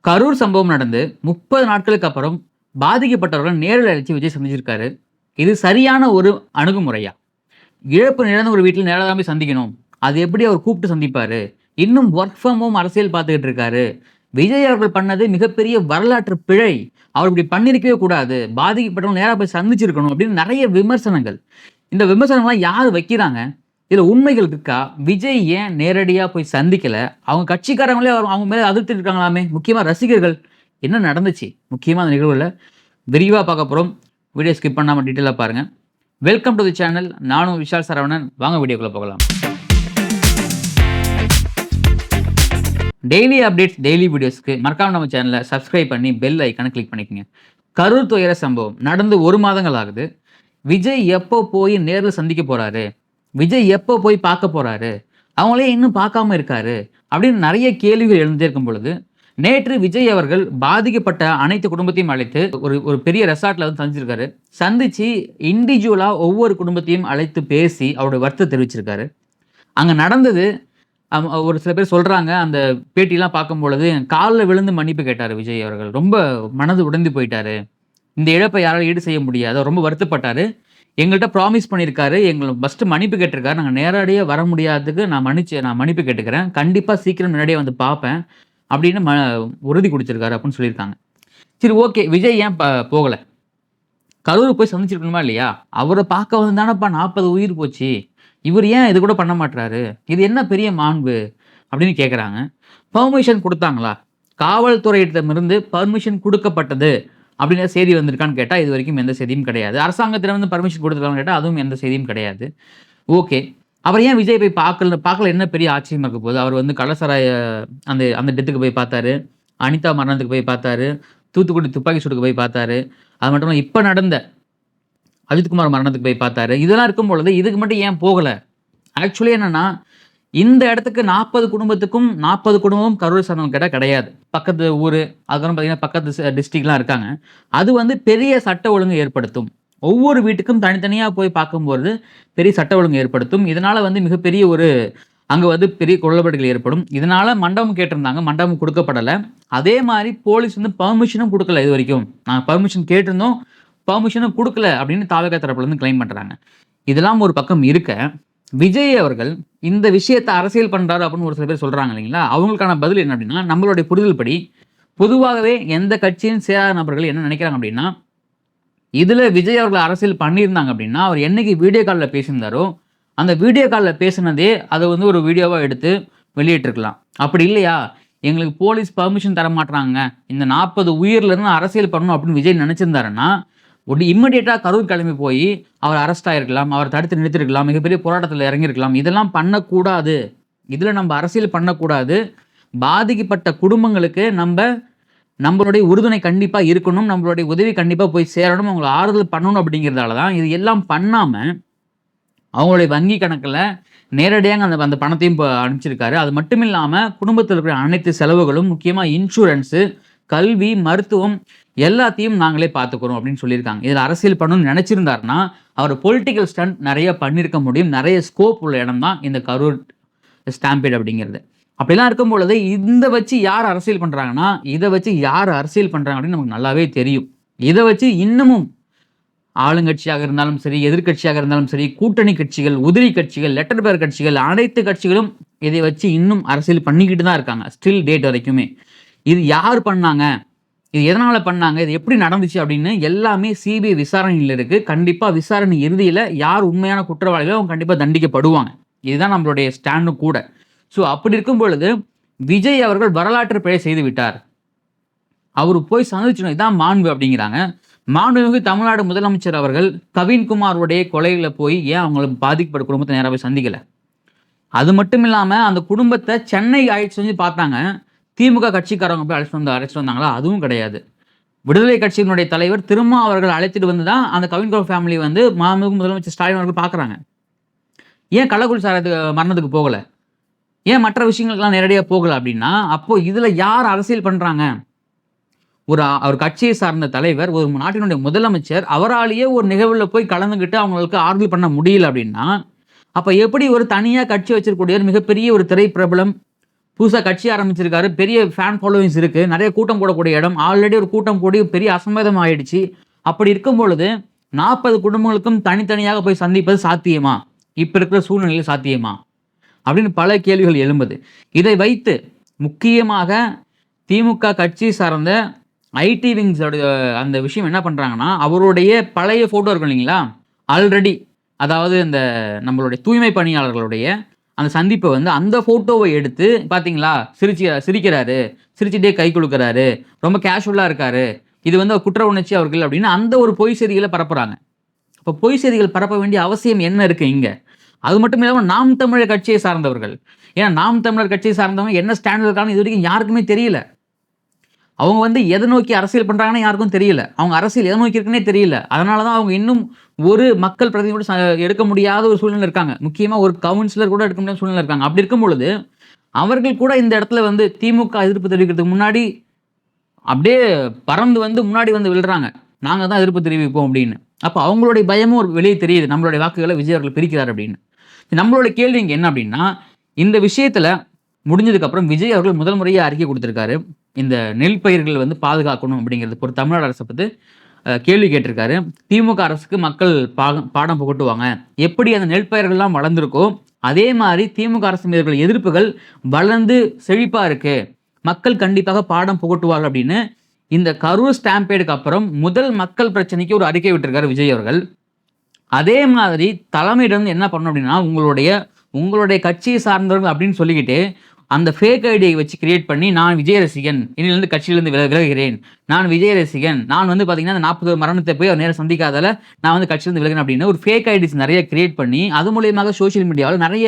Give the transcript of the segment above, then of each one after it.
கரூர் சம்பவம் நடந்து 30 நாட்களுக்கு அப்புறம் பாதிக்கப்பட்டவர்கள் நேரில் அழைச்சு விஜய் சந்திச்சிருக்காரு. இது சரியான ஒரு அணுகுமுறையா? இழப்பு நிகழ்ந்த ஒரு வீட்டில் நேரா தான் போய் சந்திக்கணும். அது எப்படி அவர் கூப்பிட்டு சந்திப்பாரு? இன்னும் வொர்க் ஃப்ரம் ஹோம் அரசியல் பார்த்துக்கிட்டு இருக்காரு. விஜய் அவர்கள் பண்ணது மிகப்பெரிய வரலாற்று பிழை. அவர் இப்படி பண்ணியிருக்கவே கூடாது. பாதிக்கப்பட்டவங்க நேரா போய் சந்திச்சிருக்கணும் அப்படின்னு நெறைய விமர்சனங்கள். இந்த விமர்சனங்கள்லாம் யார் வைக்கிறாங்க? இதுல உண்மைகள் இருக்கா? விஜய் ஏன் நேரடியா போய் சந்திக்கல? அவங்க கட்சிக்காரங்களே அவங்க மேல அதிருப்தி இருக்காங்களாமே! முக்கியமா ரசிகர்கள். என்ன நடந்துச்சு? முக்கியமா அந்த நிகழ்வுல விரிவா பார்க்க போறோம். வீடியோ ஸ்கிப் பண்ணாம டீட்டெயிலா பாருங்க. Welcome to the channel. நானும் விஷால் சரவணன். வாங்க வீடியோக்குள்ள போகலாம். டெய்லி அப்டேட்ஸ், டெய்லி வீடியோஸ்க்கு மறக்காம நம்ம சேனலை சப்ஸ்கிரைப் பண்ணி பெல் ஐக்கானை கிளிக் பண்ணிக்கங்க. கரூர் துயர சம்பவம் நடந்து 1 மாதங்கள் ஆகுது. விஜய் எப்போ போய் நேர்ல சந்திக்க போறாரு? விஜய் எப்போ போய் பார்க்க போறாரு? அவங்களே இன்னும் பார்க்காம இருக்காரு. அப்படின்னு நெறைய கேள்விகள் எழுந்தே இருக்கும் பொழுது, நேற்று விஜய் அவர்கள் பாதிக்கப்பட்ட அனைத்து குடும்பத்தையும் அழைத்து ஒரு ஒரு பெரிய ரெசார்ட்ல வந்து சந்திச்சிருக்காரு. சந்திச்சு இண்டிவிஜுவலா ஒவ்வொரு குடும்பத்தையும் அழைத்து பேசி அவருடைய வருத்தத்தை தெரிவிச்சிருக்காரு. அங்க நடந்தது ஒரு சில பேர் சொல்றாங்க, அந்த பேட்டிலாம் பார்க்கும்பொழுது கால்ல விழுந்து மன்னிப்பு கேட்டாரு விஜய் அவர்கள். ரொம்ப மனது உடைந்து போயிட்டாரு. இந்த இழப்பை யாராலும் ஈடு செய்ய முடியாது. அவர் ரொம்ப வருத்தப்பட்டாரு. எங்கள்ட்ட ப்ராமிஸ் பண்ணியிருக்காரு. ஃபர்ஸ்ட்டு மன்னிப்பு கேட்டிருக்காரு. நாங்க நேரடியா வர முடியாததுக்கு நான் மன்னிப்பு கேட்டுக்கிறேன். கண்டிப்பா சீக்கிரம் முன்னாடியே வந்து பார்ப்பேன். அப்படின்னு உறுதி குடுத்திருக்காரு அப்படின்னு சொல்லியிருக்காங்க. சரி, ஓகே. விஜய் ஏன் போகல? கரூர் போய் சந்திச்சிருக்கணுமா இல்லையா? அவர பார்க்க வந்து தானப்பா 40 உயிர் போச்சு. இவர் ஏன் இது கூட பண்ண மாட்றாரு? இது என்ன பெரிய மாண்பு? அப்படின்னு கேட்குறாங்க. பெர்மிஷன் குடுத்தாங்களா? காவல்துறையிடமிருந்து பெர்மிஷன் குடுக்கப்பட்டது அப்படின்னு செய்தி வந்திருக்கான்னு கேட்டா, இதுவரைக்கும் எந்த செய்தியும் கிடையாது. அரசாங்கத்திடம் வந்து பெர்மிஷன் குடுத்துருக்காங்கன்னு கேட்டா, அதுவும் எந்த செய்தியும் கிடையாது. ஓகே. அப்புறம் ஏன் விஜய் போய் பார்க்கல என்ன பெரிய ஆச்சரியமா இருக்க போகுது? அவர் வந்து கள்ளசாராய அந்த அந்த டெத்துக்கு போய் பார்த்தாரு. அனிதா மரணத்துக்கு போய் பார்த்தாரு. தூத்துக்குடி துப்பாக்கி சூட்டுக்கு போய் பார்த்தாரு. அது மட்டும் இல்ல, இப்ப நடந்த அஜித்குமார் மரணத்துக்கு போய் பார்த்தாரு. இதெல்லாம் இருக்கும் பொழுது இதுக்கு மட்டும் ஏன் போகல? ஆக்சுவலி என்னன்னா, இந்த இடத்துக்கு 40 குடும்பத்துக்கும் 40 குடும்பமும் கரூர் சார்ந்தவங்க கேட்டா கிடையாது. பக்கத்து ஊரு, அதுக்கப்புறம் பார்த்தீங்கன்னா பக்கத்து டிஸ்ட்ரிக்ட்லாம் இருக்காங்க. அது வந்து பெரிய சட்ட ஒழுங்கு ஏற்படுத்தும். ஒவ்வொரு வீட்டுக்கும் தனித்தனியா போய் பார்க்கும்போது பெரிய சட்ட ஒழுங்கு ஏற்படுத்தும். இதனால வந்து மிகப்பெரிய ஒரு அங்க வந்து பெரிய குளறுபடிகள் ஏற்படும். இதனால மண்டபம் கேட்டிருந்தாங்க. மண்டபம் குடுக்கப்படல. அதே மாரி போலீஸ் வந்து பெர்மிஷனும் குடுக்கல இதுவரைக்கும். நாங்க பெர்மிஷன் கேட்டிருந்தோம். பெர்மிஷனும் குடுக்கல அப்படின்னு தாவேகா தரப்புல இருந்து கிளைம் பண்றாங்க. இதெல்லாம் ஒரு பக்கம் இருக்க, விஜய் அவர்கள் இந்த விஷயத்த அரசியல் பண்றாரு அப்படின்னு ஒரு சில பேர் சொல்றாங்க இல்லைங்களா? அவங்களுக்கான பதில் என்ன அப்படின்னா, நம்மளுடைய புரிதல் படி பொதுவாகவே எந்த கட்சியும் சேராத நபர்கள் என்ன நினைக்கிறாங்க அப்படின்னா, இதுல விஜய் அவர்கள் அரசியல் பண்ணியிருந்தாங்க அப்படின்னா, அவர் என்னைக்கு வீடியோ கால்ல பேசியிருந்தாரோ, அந்த வீடியோ கால்ல பேசினதே அத வந்து ஒரு வீடியோவா எடுத்து வெளியிட்டிருக்கலாம். அப்படி இல்லையா, எங்களுக்கு போலீஸ் பெர்மிஷன் தர மாட்றாங்க. இந்த 40 உயிர்ல இருந்து அரசியல் பண்ணணும் அப்படின்னு விஜய் நினைச்சிருந்தாருன்னா, இம்மீடியட்டா கரூர் கிளம்பி போய் அவர் அரெஸ்ட் ஆயிருக்கலாம். அவர தடுத்து நிறுத்தியிருக்கலாம். மிகப்பெரிய போராட்டத்துல இறங்கியிருக்கலாம். இதெல்லாம் பண்ணக்கூடாது. இதுல நம்ம அரசியல் பண்ணக்கூடாது. பாதிக்கப்பட்ட குடும்பங்களுக்கு நம்மளுடைய உறுதுணை கண்டிப்பா இருக்கணும். நம்மளுடைய உதவி கண்டிப்பா போய் சேரணும். அவங்கள ஆறுதல் பண்ணணும் அப்படிங்கிறதால தான் இது எல்லாம் பண்ணாம, அவங்களுடைய வங்கி கணக்குல நேரடியாக அந்த பணத்தையும் அனுப்பிச்சிருக்காரு. அது மட்டும் இல்லாம குடும்பத்தில் இருக்கிற அனைத்து செலவுகளும், முக்கியமா இன்சூரன்ஸு, கல்வி, மருத்துவம் எல்லாத்தையும் நாங்களே பார்த்துக்கிறோம் அப்படின்னு சொல்லியிருக்காங்க. இதில் அரசியல் பண்ணணும்னு நினைச்சிருந்தாருன்னா, அவர் பொலிட்டிக்கல் ஸ்டண்ட் நிறைய பண்ணியிருக்க முடியும். நிறைய ஸ்கோப் உள்ள இடம் தான் இந்த கரூர் ஸ்டாம்பேட் அப்படிங்கிறது. அப்படிலாம் இருக்கும் பொழுது இந்த வச்சு யார் அரசியல் பண்றாங்கன்னா, இதை வச்சு யார் அரசியல் பண்றாங்க அப்படின்னு நமக்கு நல்லாவே தெரியும். இதை வச்சு இன்னமும் ஆளுங்கட்சியாக இருந்தாலும் சரி, எதிர்க்கட்சியாக இருந்தாலும் சரி, கூட்டணி கட்சிகள், உதிரி கட்சிகள், லெட்டர் பேர் கட்சிகள், அனைத்து கட்சிகளும் இதை வச்சு இன்னும் அரசியல் பண்ணிக்கிட்டு தான் இருக்காங்க. ஸ்டில் டேட் வரைக்குமே. இது யார் பண்ணாங்க? இது எதனால பண்ணாங்க? இது எப்படி நடந்துச்சு? அப்படின்னு எல்லாமே சிபிஐ விசாரணையில் இருக்கு. கண்டிப்பா விசாரணை இறுதியில யார் உண்மையான குற்றவாளிகளோ அவங்க கண்டிப்பா தண்டிக்கப்படுவாங்க. இதுதான் நம்மளுடைய ஸ்டாண்டும் கூட. ஸோ அப்படி இருக்கும் பொழுது விஜய் அவர்கள் வரலாற்று பிழை செய்து விட்டார். அவரு போய் சந்திச்சணும். இதான் மாண்பு அப்படிங்கிறாங்க. மாண்புமிகு தமிழ்நாடு முதலமைச்சர் அவர்கள் கவின்குமாருடைய கொலையில போய் ஏன் அவங்களுக்கு பாதிக்கப்பட்ட குடும்பத்தை நேரா போய் சந்திக்கல? அது மட்டும் இல்லாம அந்த குடும்பத்தை சென்னை அழைச்சு வந்து பார்த்தாங்க. திமுக கட்சிக்காரங்க போய் அழைச்சிட்டு வந்தாங்களா? அதுவும் கிடையாது. விடுதலை கட்சியினுடைய தலைவர் திருமா அவர்கள் அழைத்துட்டு வந்து தான் அந்த கவின்குமார் ஃபேமிலி வந்து மாண்புமிகு முதலமைச்சர் ஸ்டாலின் அவர்கள் பார்க்குறாங்க. ஏன் கள்ளக்குறிச்சி மரணத்துக்கு போகல? ஏன் மற்ற விஷயங்களுக்கெல்லாம் நேரடியா போகல அப்படின்னா, அப்போ இதுல யார் அரசியல் பண்றாங்க? அவர் கட்சியை சார்ந்த தலைவர், ஒரு நாட்டினுடைய முதலமைச்சர், அவராலேயே ஒரு நிகழ்வுல போய் கலந்துக்கிட்டு அவங்களுக்கு ஆறுதல் பண்ண முடியல அப்படின்னா, அப்ப எப்படி ஒரு தனியா கட்சி வச்சிருக்கக்கூடிய மிகப்பெரிய ஒரு திரை பிரபலம், புதுசாக கட்சி ஆரம்பிச்சிருக்காரு, பெரிய ஃபேன் ஃபாலோவிங்ஸ் இருக்குது, நிறைய கூட்டம் கூடக்கூடிய இடம், ஆல்ரெடி ஒரு கூட்டம் கூடி பெரிய அசம்பாவிதம் ஆயிடுச்சு. அப்படி இருக்கும் பொழுது 40 குடும்பங்களுக்கும் தனித்தனியாக போய் சந்திப்பது சாத்தியமா? இப்போ இருக்கிற சூழ்நிலையில் சாத்தியமா? அப்படின்னு பல கேள்விகள் எழும்புது. இதை வைத்து முக்கியமாக திமுக கட்சி சார்ந்த ஐடி விங்ஸோட அந்த விஷயம் என்ன பண்ணுறாங்கன்னா, அவருடைய பழைய ஃபோட்டோ இருக்கும் இல்லைங்களா, ஆல்ரெடி அதாவது இந்த நம்மளுடைய தூய்மை பணியாளர்களுடைய அந்த சந்திப்பை வந்து அந்த ஃபோட்டோவை எடுத்து பார்த்தீங்களா, சிரிக்கிறாரு, சிரிச்சுட்டே கை குலுக்கிறாரு, ரொம்ப கேஷுவலாக இருக்காரு, இது வந்து குற்ற உணர்ச்சி அவர்கள் அப்படின்னு அந்த ஒரு பொய் செய்திகளை பரப்புகிறாங்க. இப்போ பொய் செய்திகள் பரப்ப வேண்டிய அவசியம் என்ன இருக்குது இங்கே? அது மட்டும் இல்லாமல் நாம் தமிழர் கட்சியை சார்ந்தவர்கள், ஏன்னா நாம் தமிழர் கட்சியை சார்ந்தவங்க என்ன ஸ்டாண்டில் இருக்கான்னு இது வரைக்கும் யாருக்குமே தெரியல. அவங்க வந்து எதை நோக்கி அரசியல் பண்ணுறாங்கன்னு யாருக்கும் தெரியல. அவங்க அரசியல் எதை நோக்கி இருக்குன்னே தெரியல. அதனால தான் அவங்க இன்னும் ஒரு மக்கள் பிரதிநிதி கூட எடுக்க முடியாத ஒரு சூழ்நிலை இருக்காங்க. முக்கியமாக ஒரு கவுன்சிலர் கூட எடுக்க முடியாத சூழ்நிலை இருக்காங்க. அப்படி இருக்கும் பொழுது அவர்கள் கூட இந்த இடத்துல வந்து திமுக எதிர்ப்பு தெரிவிக்கிறதுக்கு முன்னாடி அப்படியே பறந்து வந்து முன்னாடி வந்து விழுறாங்க, நாங்கள் தான் எதிர்ப்பு தெரிவிப்போம் அப்படின்னு. அப்போ அவங்களுடைய பயமும் ஒரு வெளியே தெரியுது, நம்மளுடைய வாக்குகளை விஜய் அவர்கள் பிரிக்கிறார் அப்படின்னு. நம்மளுடைய கேள்வி இங்கே என்ன அப்படின்னா, இந்த விஷயத்தில் முடிஞ்சதுக்கப்புறம் விஜய் அவர்கள் முதல் முறையாக அறிக்கை கொடுத்துருக்காரு. இந்த நெல் பயிர்கள் வந்து பாதுகாக்கணும் அப்படிங்கிறது ஒரு தமிழ்நாடு அரசை பற்றி கேள்வி கேட்டிருக்காரு. திமுக அரசுக்கு மக்கள் பாடம் புகட்டுவாங்க, எப்படி அந்த நெல் பயிர்கள்லாம் வளர்ந்துருக்கோ அதே மாதிரி திமுக அரசு மீது எதிர்ப்புகள் வளர்ந்து செழிப்பாக இருக்கு, மக்கள் கண்டிப்பாக பாடம் புகட்டுவார்கள் அப்படின்னு இந்த கரூர் ஸ்டாம்பேடுக்கு அப்புறம் முதல் மக்கள் பிரச்சனைக்கு ஒரு அறிக்கை விட்டிருக்காரு விஜய் அவர்கள். அதே மாதிரி தலைமையிடம் என்ன பண்ணணும் அப்படின்னா, உங்களுடைய கட்சியை சார்ந்தவர்கள் அப்படின்னு சொல்லிக்கிட்டு அந்த ஃபேக் ஐடியை வச்சு கிரியேட் பண்ணி, நான் விஜய் ரசிகன், இனிலேருந்து கட்சியிலேருந்து விலகுகிறேன், நான் விஜய் ரசிகன், நான் வந்து பார்த்தீங்கன்னா அந்த 40 மரணத்தை போய் அவர் நேரம் சந்திக்காதால நான் வந்து கட்சியிலேருந்து விலகிறேன் அப்படின்னு ஒரு ஃபேக் ஐடிஸ் நிறைய கிரியேட் பண்ணி அது மூலியமாக சோஷியல் மீடியாவில் நிறைய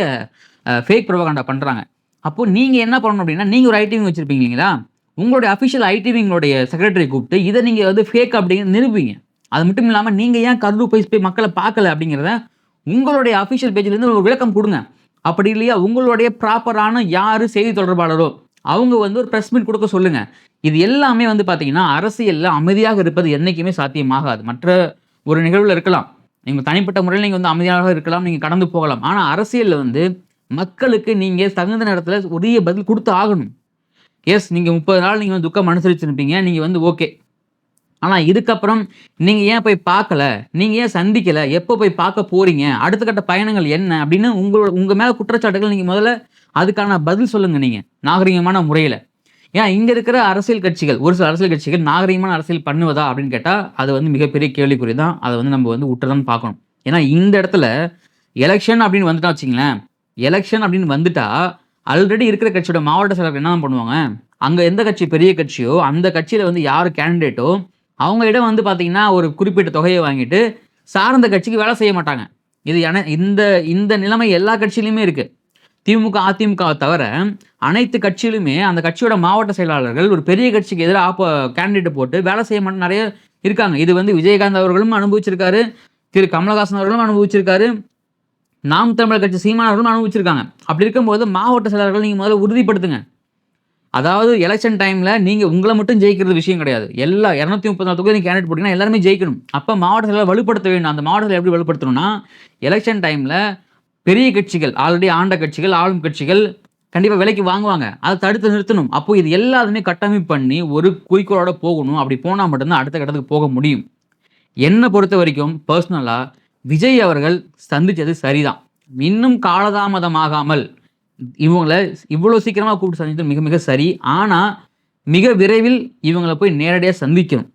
ஃபேக் ப்ரொபகண்டா பண்ணுறாங்க. அப்போது நீங்கள் என்ன பண்ணணும் அப்படின்னா, நீங்கள் ஒரு ஐடி விங் வச்சுருப்பீங்க இல்லைங்களா, உங்களுடைய அஃபிஷியல் ஐடி விங்களுடைய செக்ரட்டரி கூப்பிட்டு இதை நீங்கள் வந்து ஃபேக் அப்படிங்கிறது நிரூபிங்க. அது மட்டும் இல்லாமல் நீங்கள் ஏன் கரூர் போய் மக்களை பார்க்கல அப்படிங்கிறத உங்களுடைய அஃபிஷியல் பேஜ்லேருந்து ஒரு விளக்கம் கொடுங்க. அப்படி இல்லையா, உங்களுடைய ப்ராப்பரான யார் செய்தி தொடர்பாளரோ அவங்க வந்து ஒரு ப்ரெஸ் மீட் கொடுக்க சொல்லுங்கள். இது எல்லாமே வந்து பார்த்தீங்கன்னா அரசியலில் அமைதியாக இருப்பது என்றைக்குமே சாத்தியமாகாது. மற்ற ஒரு நிகழ்வில் இருக்கலாம், நீங்கள் தனிப்பட்ட முறையில் நீங்கள் வந்து அமைதியாக இருக்கலாம், நீங்கள் கடந்து போகலாம். ஆனால் அரசியலில் வந்து மக்களுக்கு நீங்கள் தகுந்த நேரத்தில் உரிய பதில் கொடுத்து ஆகணும். எஸ், நீங்கள் 30 நாள் நீங்கள் வந்து துக்கம் அனுசரிச்சிருப்பீங்க, நீங்கள் வந்து ஓகே. ஆனால் இதுக்கப்புறம் நீங்கள் ஏன் போய் பார்க்கல, நீங்கள் ஏன் சந்திக்கலை, எப்போ போய் பார்க்க போகிறீங்க, அடுத்த கட்ட பயணங்கள் என்ன அப்படின்னு உங்கள் மேலே குற்றச்சாட்டுகள் நீங்கள் முதல்ல அதுக்கான பதில் சொல்லுங்கள் நீங்கள் நாகரிகமான முறையில். ஏன் இங்கே இருக்கிற அரசியல் கட்சிகள், ஒரு சில அரசியல் கட்சிகள் நாகரிகமான அரசியல் பண்ணுவதா அப்படின்னு கேட்டால் அது வந்து மிகப்பெரிய கேள்விக்குறி தான். அதை வந்து நம்ம வந்து விட்டுதான் பார்க்கணும். ஏன்னா இந்த இடத்துல எலெக்ஷன் அப்படின்னு வந்துட்டா வச்சிங்களேன், எலெக்ஷன் அப்படின்னு வந்துட்டா ஆல்ரெடி இருக்கிற கட்சியோட மாவட்ட செயலர் என்ன பண்ணுவாங்க, அங்கே எந்த கட்சி பெரிய கட்சியோ அந்த கட்சியில் வந்து யார் கேண்டிடேட்டோ அவங்களிடம் வந்து பார்த்தீங்கன்னா ஒரு குறிப்பிட்ட தொகையை வாங்கிட்டு சார்ந்த கட்சிக்கு வேலை செய்ய மாட்டாங்க. இது இந்த நிலைமை எல்லா கட்சியிலுமே இருக்குது. திமுக அதிமுகவை தவிர அனைத்து கட்சியிலுமே அந்த கட்சியோட மாவட்ட செயலாளர்கள் ஒரு பெரிய கட்சிக்கு எதிராக கேண்டிடேட் போட்டு வேலை செய்ய மாட்டேன் நிறைய இருக்காங்க. இது வந்து விஜயகாந்த் அவர்களும் அனுபவிச்சிருக்காரு, திரு கமலஹாசன் அவர்களும் அனுபவிச்சிருக்காரு, நாம் தமிழர் கட்சி சீமான் அவர்களும் அனுபவிச்சிருக்காங்க. அப்படி இருக்கும்போது மாவட்ட செயலாளர்கள் நீங்கள் முதல்ல உறுதிப்படுத்துங்க. அதாவது எலெக்ஷன் டைமில் நீங்கள் உங்களை மட்டும் ஜெயிக்கிறது விஷயம் கிடையாது, எல்லா 234 தொகுதி கேண்டிடேட் போட்டிங்கன்னா எல்லாருமே ஜெயிக்கணும். அப்போ மாவட்ட செயலாளர் வலுப்படுத்த வேண்டும். அந்த மாவட்ட செயலர் எப்படி வலுப்படுத்தணும்னா, எலெக்ஷன் டைமில் பெரிய கட்சிகள், ஆல்ரெடி ஆண்ட கட்சிகள், ஆளும் கட்சிகள் கண்டிப்பாக விலைக்கு வாங்குவாங்க, அதை தடுத்து நிறுத்தணும். அப்போது இது எல்லாத்துமே கட்டமைப்பு பண்ணி ஒரு குறிக்கோளோட போகணும். அப்படி போனால் மட்டும்தான் அடுத்த கட்டத்துக்கு போக முடியும். என்னை பொறுத்த வரைக்கும் பர்சனலாக விஜய் அவர்கள் சந்தித்தது சரிதான். இன்னும் காலதாமதமாகாமல் இவங்களை இவ்வளோ சீக்கிரமாக கூப்பிட்டு சந்தித்தது மிக மிக சரி. ஆனால் மிக விரைவில் இவங்களை போய் நேரடியாக சந்திக்கணும்.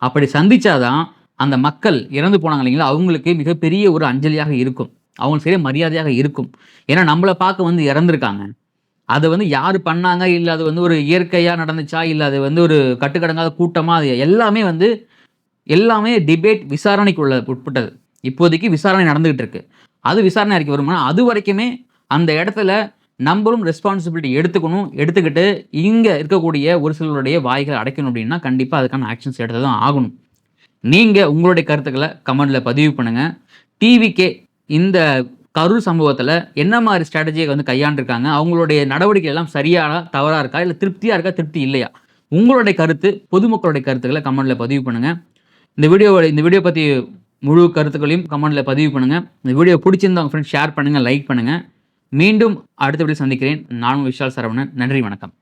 அப்படி சந்தித்தாதான் அந்த மக்கள் இறந்து போனாங்க இல்லைங்களா, அவங்களுக்கு மிகப்பெரிய ஒரு அஞ்சலியாக இருக்கும், அவங்களுக்கு சரியாக மரியாதையாக இருக்கும். ஏன்னா நம்மளை பார்க்க வந்து இறந்துருக்காங்க, அதை வந்து யார் பண்ணாங்க, இல்லை அது வந்து ஒரு இயற்கையாக நடந்துச்சா, இல்லை அது வந்து ஒரு கட்டுக்கடங்காத கூட்டமாக, அது எல்லாமே டிபேட் விசாரணைக்கு உட்பட்டது. இப்போதைக்கு விசாரணை நடந்துகிட்டு இருக்கு. அது விசாரணை அறிக்கை வருமானா அது வரைக்குமே அந்த இடத்துல நம்பரும் ரெஸ்பான்சிபிலிட்டி எடுத்துக்கிட்டு இங்கே இருக்கக்கூடிய ஒரு சிலருடைய வாய்களை அடைக்கணும். அப்படின்னா கண்டிப்பாக அதுக்கான ஆக்ஷன்ஸ் எடுத்து தான் ஆகணும். நீங்கள் உங்களுடைய கருத்துக்களை கமெண்டில் பதிவு பண்ணுங்கள். டிவிகே இந்த கரூர் சம்பவத்தில் என்ன மாதிரி ஸ்ட்ராட்டஜியை வந்து கையாண்டிருக்காங்க, அவங்களுடைய நடவடிக்கை எல்லாம் சரியான தவறாக இருக்கா, இல்லை திருப்தியாக இருக்கா, திருப்தி இல்லையா, உங்களுடைய கருத்து, பொதுமக்களுடைய கருத்துக்களை கமெண்டில் பதிவு பண்ணுங்கள். இந்த வீடியோ பற்றி முழு கருத்துக்களையும் கமெண்டில் பதிவு பண்ணுங்கள். இந்த வீடியோ பிடிச்சிருந்தா உங்கள் ஃப்ரெண்ட்ஸ் ஷேர் பண்ணுங்கள், லைக் பண்ணுங்கள். மீண்டும் அடுத்த வீடியோ சந்திக்கிறேன். நான் விஷால் சரவணன். நன்றி, வணக்கம்.